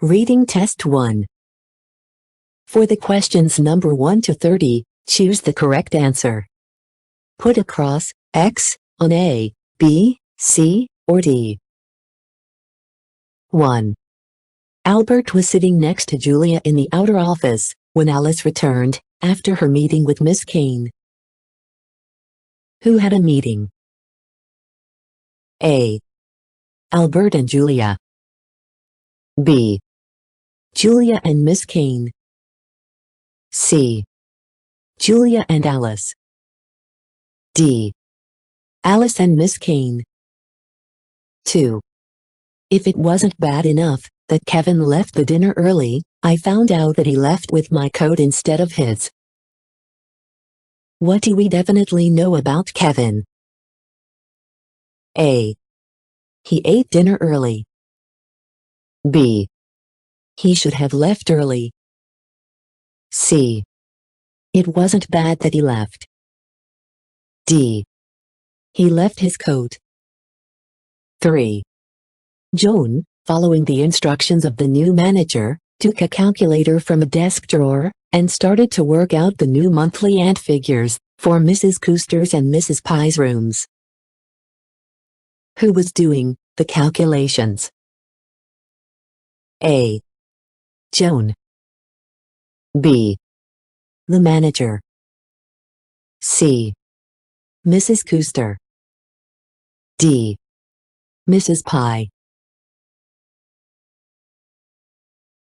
Reading Test 1. For the questions number 1 to 30, choose the correct answer. Put a cross, X, on A, B, C, or D. 1. Albert was sitting next to Julia in the outer office when Alice returned after her meeting with Miss Kane. Who had a meeting? A. Albert and Julia. B. Julia and Miss Kane. C. Julia and Alice. D. Alice and Miss Kane. 2. If it wasn't bad enough that Kevin left the dinner early, I found out that he left with my coat instead of his. What do we definitely know about Kevin? A. He ate dinner early. B. He should have left early. C. It wasn't bad that he left. D. He left his coat. 3. Joan, following the instructions of the new manager, took a calculator from a desk drawer and started to work out the new monthly ant figures for Mrs. Cooster's and Mrs. Pye's rooms. Who was doing the calculations? A. Joan. B. The manager. C. Mrs. Cooster. D. Mrs. Pye.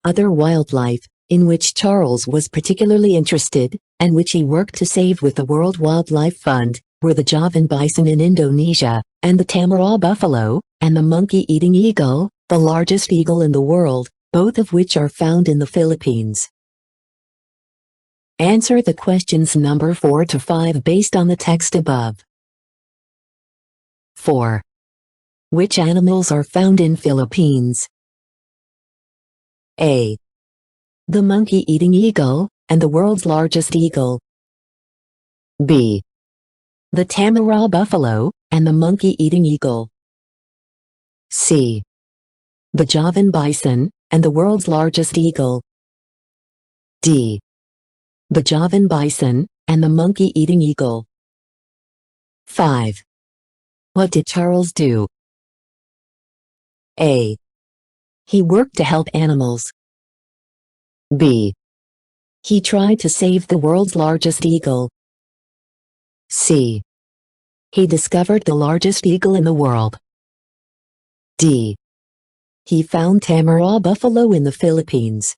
Other wildlife, in which Charles was particularly interested, and which he worked to save with the World Wildlife Fund, were the Javan bison in Indonesia, and the Tamaraw buffalo, and the monkey-eating eagle, the largest eagle in the world, both of which are found in the Philippines. Answer the questions number 4 to 5 based on the text above. 4. Which animals are found in Philippines? A. The monkey-eating eagle, and the world's largest eagle. B. The Tamaraw buffalo, and the monkey-eating eagle. C. The Javan bison, and the world's largest eagle. D. The Javan bison, and the monkey-eating eagle. 5. What did Charles do? A. He worked to help animals. B. He tried to save the world's largest eagle. C. He discovered the largest eagle in the world. D. He found Tamaraw buffalo in the Philippines.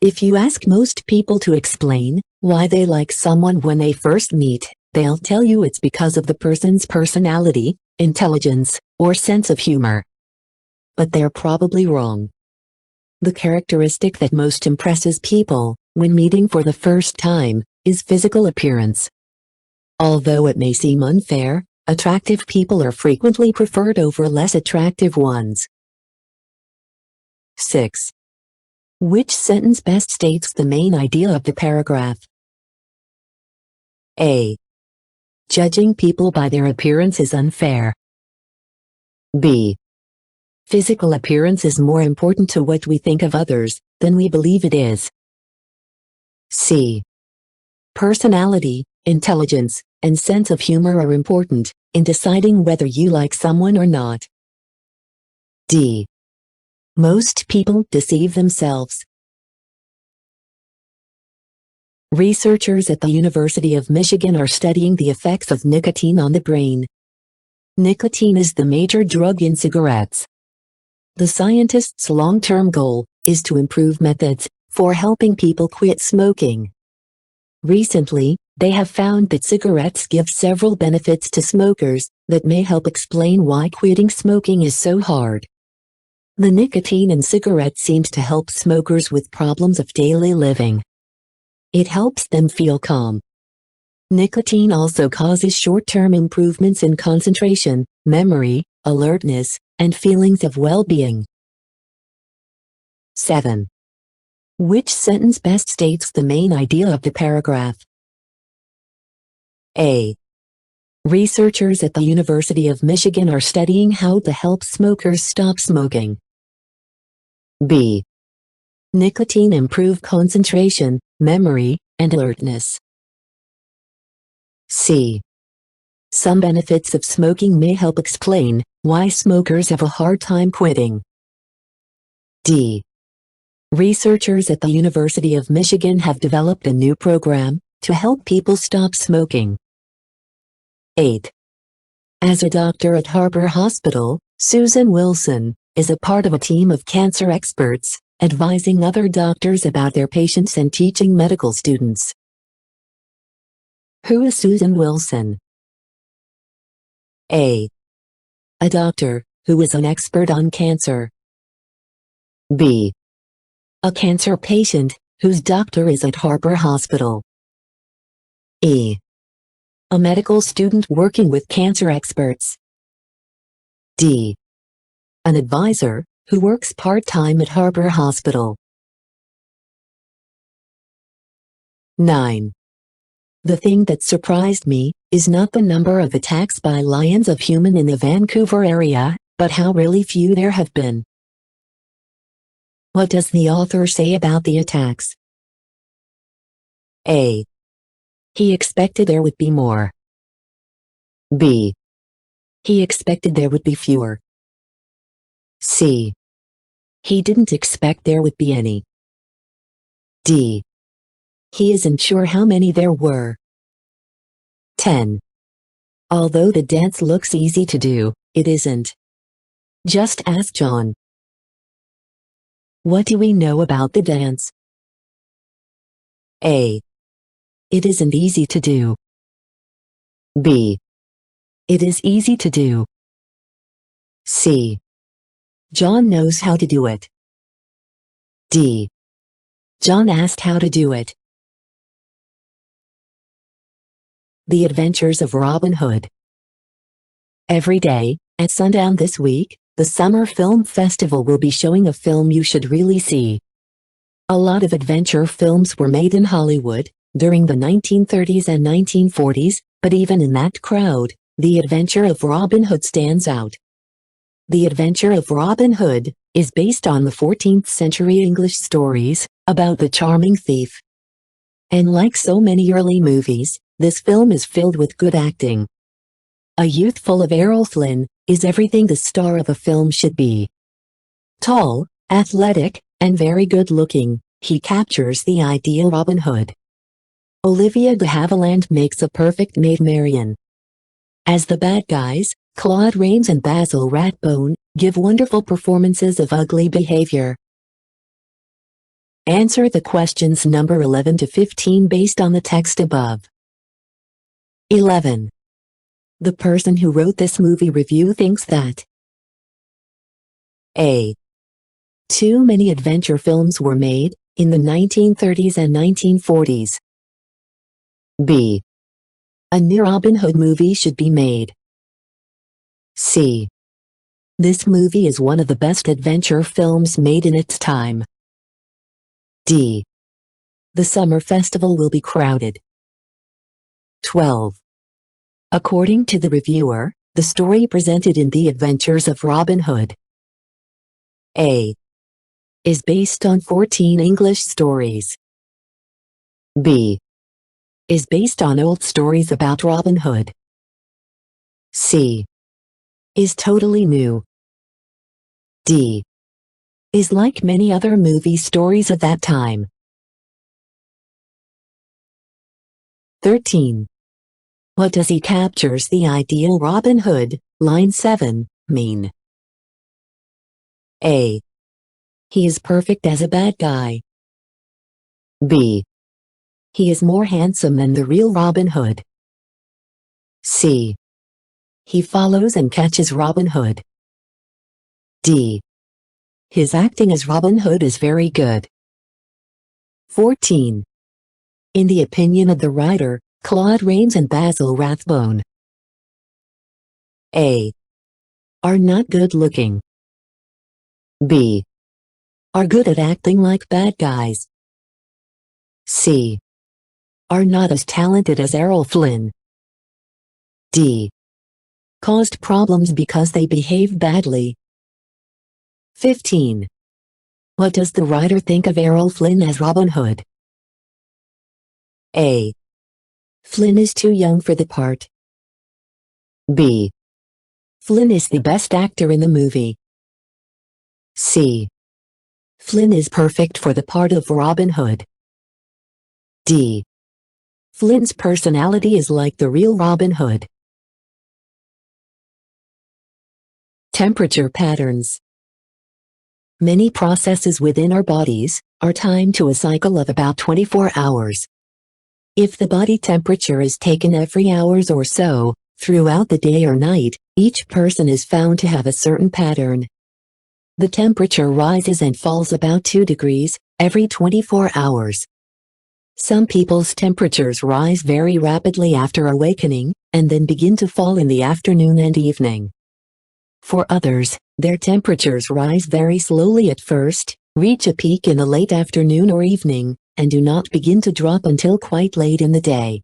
If you ask most people to explain why they like someone when they first meet, they'll tell you it's because of the person's personality, intelligence, or sense of humor. But they're probably wrong. The characteristic that most impresses people, when meeting for the first time, is physical appearance. Although it may seem unfair, attractive people are frequently preferred over less attractive ones. 6. Which sentence best states the main idea of the paragraph? A. Judging people by their appearance is unfair. B. Physical appearance is more important to what we think of others than we believe it is. C. Personality, intelligence, and sense of humor are important in deciding whether you like someone or not. D. Most people deceive themselves. Researchers at the University of Michigan are studying the effects of nicotine on the brain. Nicotine is the major drug in cigarettes. The scientists' long-term goal is to improve methods for helping people quit smoking. Recently, they have found that cigarettes give several benefits to smokers that may help explain why quitting smoking is so hard. The nicotine in cigarettes seems to help smokers with problems of daily living. It helps them feel calm. Nicotine also causes short-term improvements in concentration, memory, alertness, and feelings of well-being. 7. Which sentence best states the main idea of the paragraph? A. Researchers at the University of Michigan are studying how to help smokers stop smoking. B. Nicotine improve concentration, memory, and alertness. C. Some benefits of smoking may help explain why smokers have a hard time quitting. D. Researchers at the University of Michigan have developed a new program to help people stop smoking. 8. As a doctor at Harper Hospital, Susan Wilson is a part of a team of cancer experts, advising other doctors about their patients and teaching medical students. Who is Susan Wilson? A. A doctor who is an expert on cancer. B. A cancer patient whose doctor is at Harper Hospital. E. A medical student working with cancer experts. D. An advisor who works part-time at Harper Hospital. 9. The thing that surprised me is not the number of attacks by lions of human in the Vancouver area, but how really few there have been. What does the author say about the attacks? A. He expected there would be more. B. He expected there would be fewer. C. He didn't expect there would be any. D. He isn't sure how many there were. 10. Although the dance looks easy to do, it isn't. Just ask John. What do we know about the dance? A. It isn't easy to do. B. It is easy to do. C. John knows how to do it. D. John asked how to do it. The Adventures of Robin Hood. Every day, at sundown this week, the Summer Film Festival will be showing a film you should really see. A lot of adventure films were made in Hollywood during the 1930s and 1940s, but even in that crowd, The Adventure of Robin Hood stands out. The Adventure of Robin Hood is based on the 14th century English stories about the charming thief. And like so many early movies, this film is filled with good acting. A youth full of Errol Flynn is everything the star of a film should be. Tall, athletic, and very good-looking, he captures the ideal Robin Hood. Olivia de Havilland makes a perfect Maid Marian. As the bad guys, Claude Rains and Basil Rathbone give wonderful performances of ugly behavior. Answer the questions number 11 to 15 based on the text above. 11. The person who wrote this movie review thinks that A. Too many adventure films were made in the 1930s and 1940s. B. A new Robin Hood movie should be made. C. This movie is one of the best adventure films made in its time. D. The summer festival will be crowded. 12. According to the reviewer, the story presented in The Adventures of Robin Hood A. is based on 14 English stories. B. is based on old stories about Robin Hood. C. is totally new. D. is like many other movie stories of that time. 13. What does "he captures the ideal Robin Hood," line 7, mean? A. He is perfect as a bad guy. B. He is more handsome than the real Robin Hood. C. He follows and catches Robin Hood. D. His acting as Robin Hood is very good. 14. In the opinion of the writer, Claude Rains and Basil Rathbone A. are not good looking. B. are good at acting like bad guys. C. are not as talented as Errol Flynn. D. Caused problems because they behave badly. 15. What does the writer think of Errol Flynn as Robin Hood? A. Flynn is too young for the part. B. Flynn is the best actor in the movie. C. Flynn is perfect for the part of Robin Hood. D. Flynn's personality is like the real Robin Hood. Temperature patterns. Many processes within our bodies are timed to a cycle of about 24 hours. If the body temperature is taken every hours or so, throughout the day or night, each person is found to have a certain pattern. The temperature rises and falls about 2 degrees every 24 hours. Some people's temperatures rise very rapidly after awakening, and then begin to fall in the afternoon and evening. For others, their temperatures rise very slowly at first, reach a peak in the late afternoon or evening, and do not begin to drop until quite late in the day.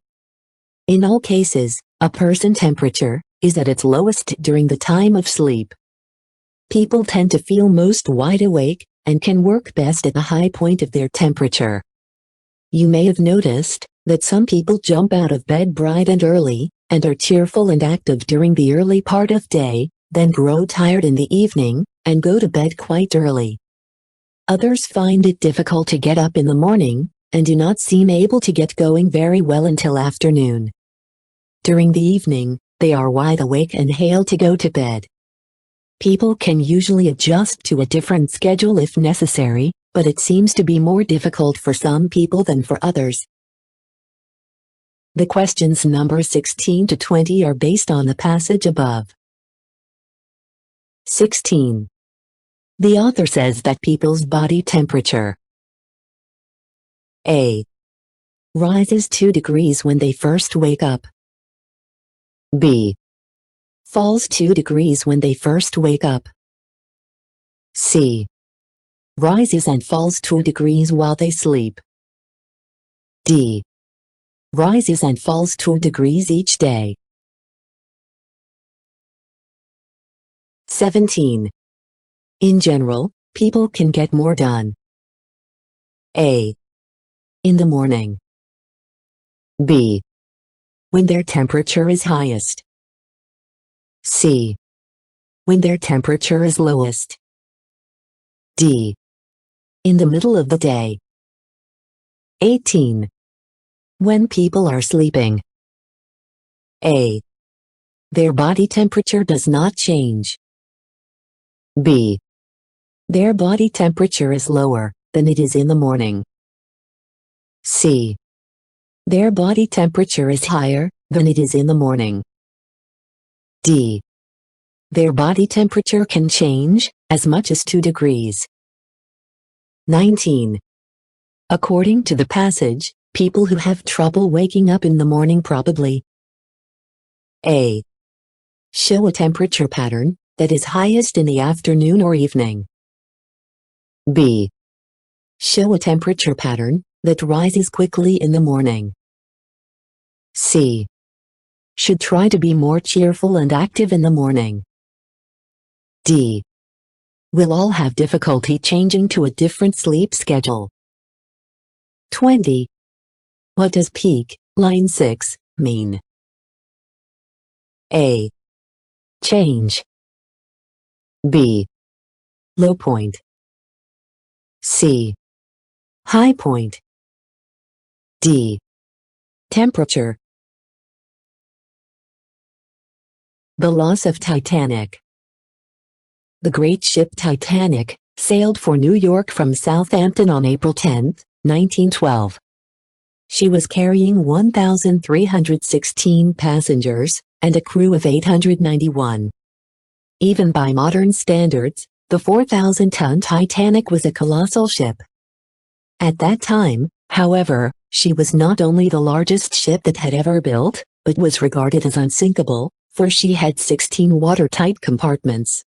In all cases, a person's temperature is at its lowest during the time of sleep. People tend to feel most wide awake and can work best at the high point of their temperature. You may have noticed that some people jump out of bed bright and early, and are cheerful and active during the early part of day, then grow tired in the evening, and go to bed quite early. Others find it difficult to get up in the morning, and do not seem able to get going very well until afternoon. During the evening, they are wide awake and hail to go to bed. People can usually adjust to a different schedule if necessary, but it seems to be more difficult for some people than for others. The questions numbers 16 to 20 are based on the passage above. 16. The author says that people's body temperature A. rises 2 degrees when they first wake up. B. falls 2 degrees when they first wake up. C. rises and falls 2 degrees while they sleep. D. rises and falls 2 degrees each day. 17. In general, people can get more done. A. In the morning. B. When their temperature is highest. C. When their temperature is lowest. D. In the middle of the day. 18. When people are sleeping. A. Their body temperature does not change. B. Their body temperature is lower than it is in the morning. C. Their body temperature is higher than it is in the morning. D. Their body temperature can change as much as 2 degrees. 19. According to the passage, people who have trouble waking up in the morning probably A. show a temperature pattern that is highest in the afternoon or evening. B. show a temperature pattern that rises quickly in the morning. C. should try to be more cheerful and active in the morning. D. will all have difficulty changing to a different sleep schedule. 20. What does peak, line 6, mean? A. change. B. low point. C. high point. D. temperature. The loss of Titanic. The great ship Titanic sailed for New York from Southampton on April 10, 1912. She was carrying 1,316 passengers and a crew of 891. Even by modern standards, the 4,000-ton Titanic was a colossal ship. At that time, however, she was not only the largest ship that had ever built, but was regarded as unsinkable, for she had 16 watertight compartments.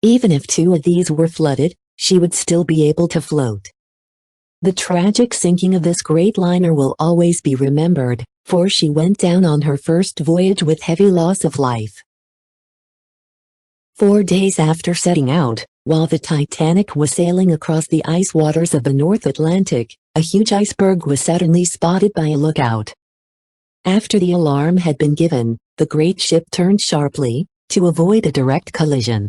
Even if 2 of these were flooded, she would still be able to float. The tragic sinking of this great liner will always be remembered, for she went down on her first voyage with heavy loss of life. 4 days after setting out, while the Titanic was sailing across the ice waters of the North Atlantic, a huge iceberg was suddenly spotted by a lookout. After the alarm had been given, the great ship turned sharply, to avoid a direct collision.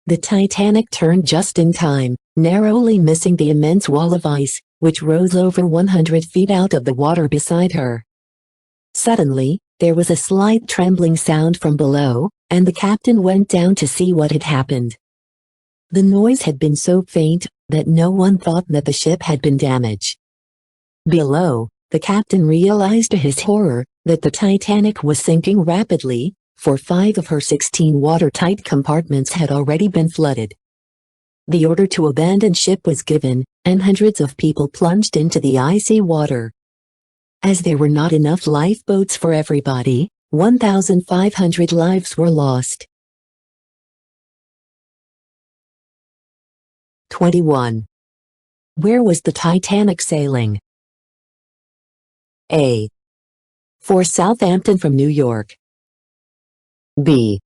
The Titanic turned just in time, narrowly missing the immense wall of ice, which rose over 100 feet out of the water beside her. Suddenly, there was a slight trembling sound from below, and the captain went down to see what had happened. The noise had been so faint that no one thought that the ship had been damaged. Below, the captain realized to his horror that the Titanic was sinking rapidly, for 5 of her 16 watertight compartments had already been flooded. The order to abandon ship was given, and hundreds of people plunged into the icy water. As there were not enough lifeboats for everybody, 1,500 lives were lost. 21. Where was the Titanic sailing? A. For Southampton from New York. B.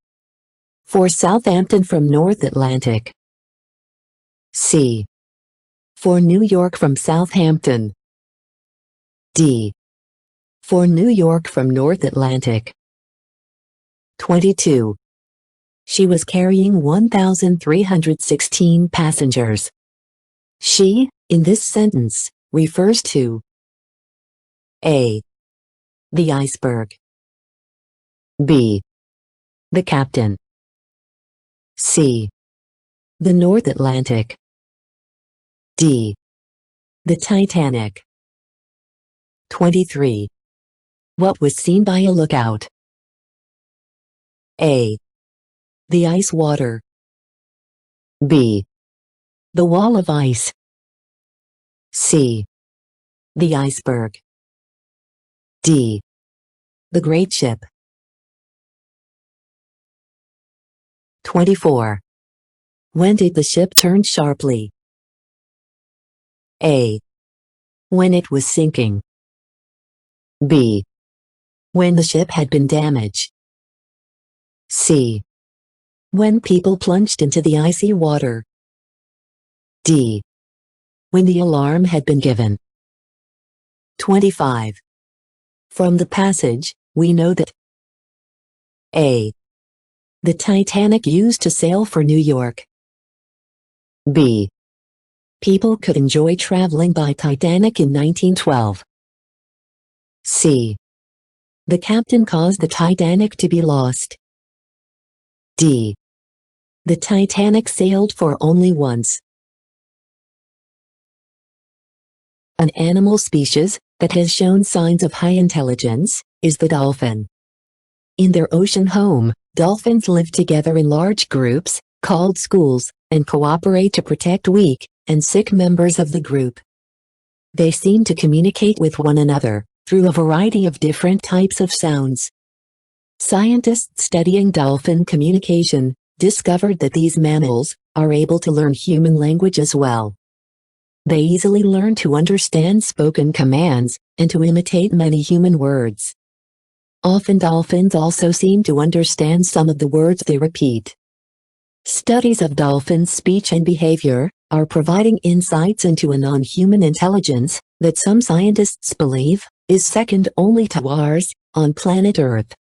For Southampton from North Atlantic. C. For New York from Southampton. D. For New York from North Atlantic. 22. She was carrying 1,316 passengers. She, in this sentence, refers to A. The iceberg. B. The captain. C. The North Atlantic. D. The Titanic. 23. What was seen by a lookout? A. The ice water. B. The wall of ice. C. The iceberg. D. The great ship. 24. When did the ship turn sharply? A. When it was sinking. B. When the ship had been damaged. C. When people plunged into the icy water. D. When the alarm had been given. 25. From the passage, we know that A. The Titanic used to sail for New York. B. People could enjoy traveling by Titanic in 1912. C. The captain caused the Titanic to be lost. D. The Titanic sailed for only once. An animal species that has shown signs of high intelligence is the dolphin. In their ocean home, dolphins live together in large groups, called schools, and cooperate to protect weak and sick members of the group. They seem to communicate with one another through a variety of different types of sounds. Scientists studying dolphin communication discovered that these mammals are able to learn human language as well. They easily learn to understand spoken commands and to imitate many human words. Often dolphins also seem to understand some of the words they repeat. Studies of dolphins' speech and behavior are providing insights into a non-human intelligence that some scientists believe is second only to ours on planet Earth.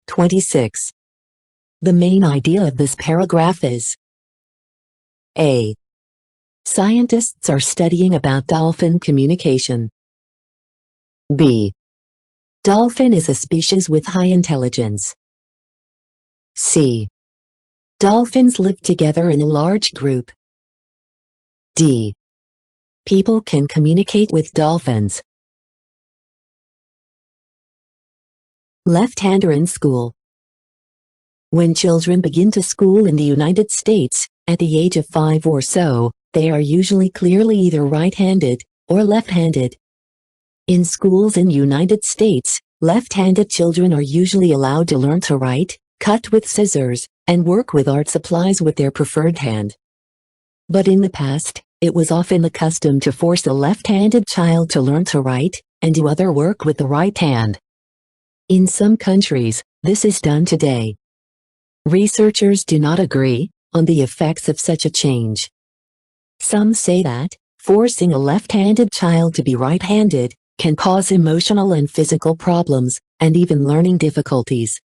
26. The main idea of this paragraph is A. Scientists are studying about dolphin communication. B. Dolphin is a species with high intelligence. C. Dolphins live together in a large group. D. People can communicate with dolphins. Left-hander in school. When children begin to school in the United States, at the age of 5 or so, they are usually clearly either right-handed or left-handed. In schools in the United States, left-handed children are usually allowed to learn to write, cut with scissors, and work with art supplies with their preferred hand. But in the past, it was often the custom to force a left-handed child to learn to write and do other work with the right hand. In some countries, this is done today. Researchers do not agree on the effects of such a change. Some say that forcing a left-handed child to be right-handed can cause emotional and physical problems, and even learning difficulties.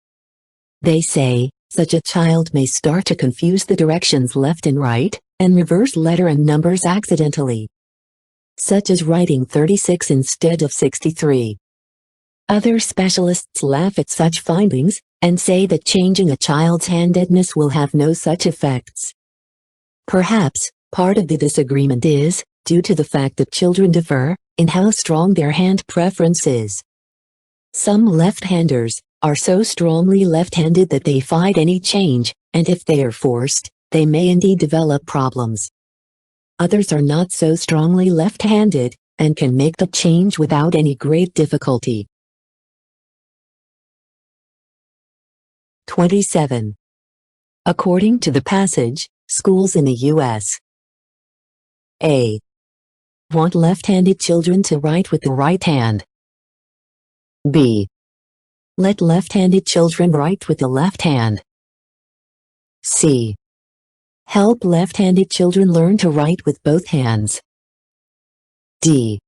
They say such a child may start to confuse the directions left and right, and reverse letter and numbers accidentally, such as writing 36 instead of 63. Other specialists laugh at such findings, and say that changing a child's handedness will have no such effects. Perhaps, part of the disagreement is due to the fact that children differ in how strong their hand preference is. Some left-handers are so strongly left-handed that they fight any change, and if they are forced, they may indeed develop problems. Others are not so strongly left-handed, and can make the change without any great difficulty. 27. According to the passage, schools in the U.S. A. Want left-handed children to write with the right hand. B. Let left-handed children write with the left hand. C. Help left-handed children learn to write with both hands. D.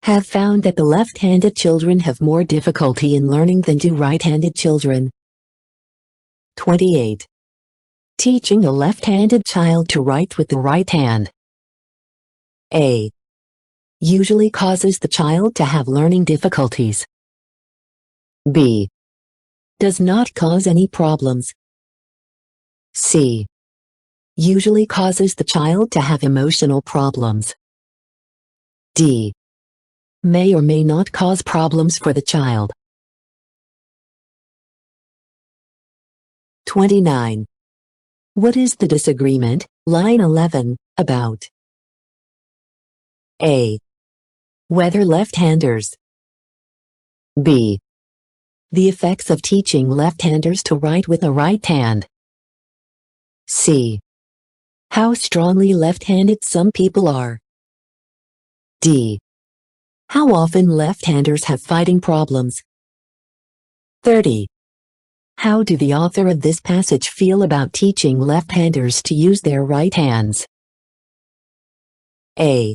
Have found that the left-handed children have more difficulty in learning than do right-handed children. 28. Teaching a left-handed child to write with the right hand. A. Usually causes the child to have learning difficulties. B. Does not cause any problems. C. Usually causes the child to have emotional problems. D. May or may not cause problems for the child. 29. What is the disagreement, line 11, about? A. Whether left-handers. B. The effects of teaching left-handers to write with a right hand. C. How strongly left-handed some people are. D. How often left-handers have fighting problems. 30. How do the author of this passage feel about teaching left-handers to use their right hands? A.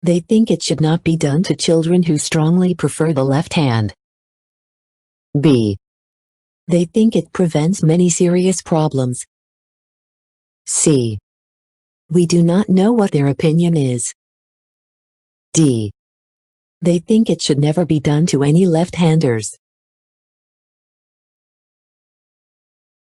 They think it should not be done to children who strongly prefer the left hand. B. They think it prevents many serious problems. C. We do not know what their opinion is. D. They think it should never be done to any left-handers.